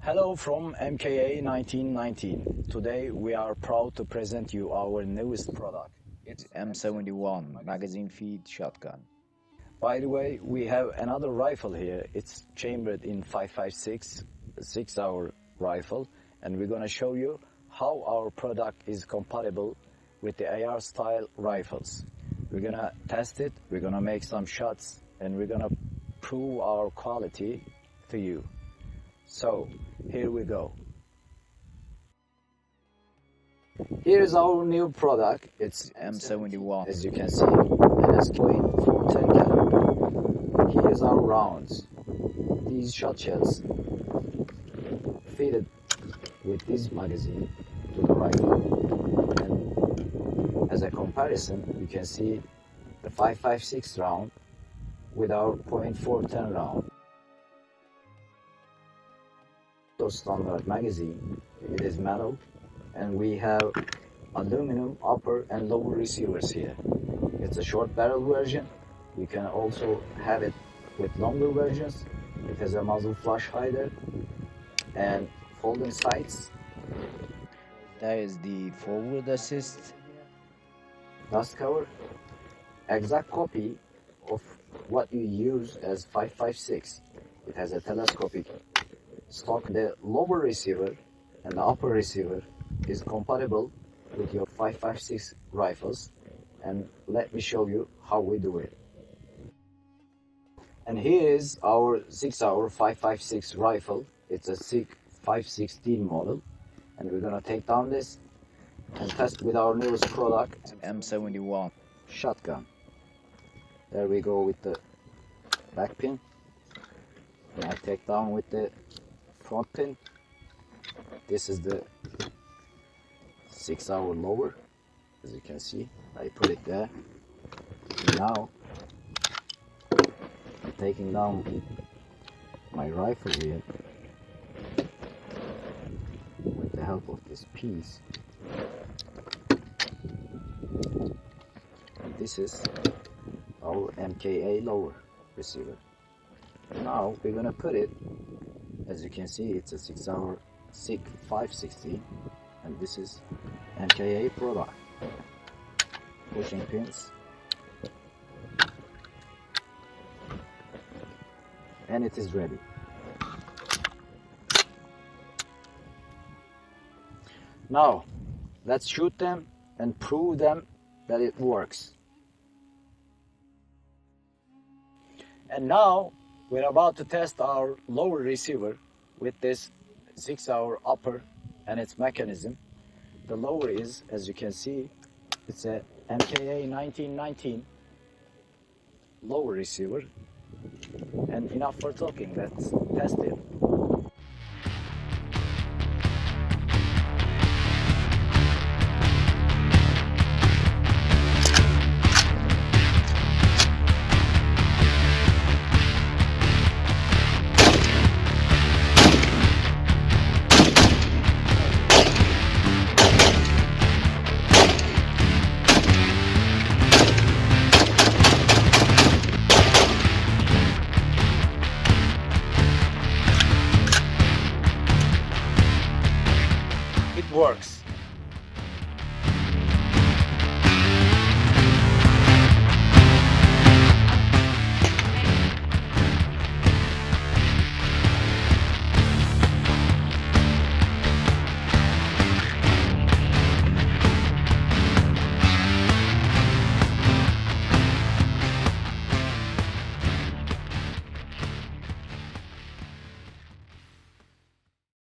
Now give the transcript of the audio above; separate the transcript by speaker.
Speaker 1: Hello from MKA 1919. Today we are proud to present you our newest product.
Speaker 2: It's M71 magazine feed shotgun.
Speaker 1: By the way, we have another rifle here. It's chambered in 5.56 Sig Sauer rifle, and we're gonna show you how our product is compatible with the AR style rifles. We're gonna test it, we're gonna make some shots, and we're gonna prove our quality to you. So, here we go. Here's our new product. It's
Speaker 2: M71.
Speaker 1: as you can see, and it's .410 caliber. Here's our rounds. These shot shells fitted with this magazine to the rifle. And as a comparison, you can see the 5.56 round with our .410 round. Standard magazine. It is metal, and we have aluminum upper and lower receivers here. It's a short barrel version. You can also have it with longer versions. It has a muzzle flush hider and folding sights.
Speaker 2: There is the forward assist,
Speaker 1: Dust cover, exact copy of what you use as 5.56. It has a telescopic stock. The lower receiver and the upper receiver is compatible with your 5.56 rifles, and let me show you how we do it. And here is our Sig Sauer 5.56 rifle. It's a Sig 516 model, and we're gonna take down this and test with our newest product,
Speaker 2: M71
Speaker 1: shotgun. There we go with the back pin, and I take down with the front pin. This is the Sig Sauer lower, as you can see. I put it there. Now I'm taking down my rifle here with the help of this piece. And this is our MKA lower receiver. Now we're gonna put it, as you can see, it's a Sig Sauer Sig 560, and this is MKA product. Pushing pins, and it is ready. Now let's shoot them and prove them that it works. And now we're about to test our lower receiver with this Sig Sauer upper and its mechanism. The lower is, as you can see, it's a MKA 1919 lower receiver. And enough for talking, let's test it. It works.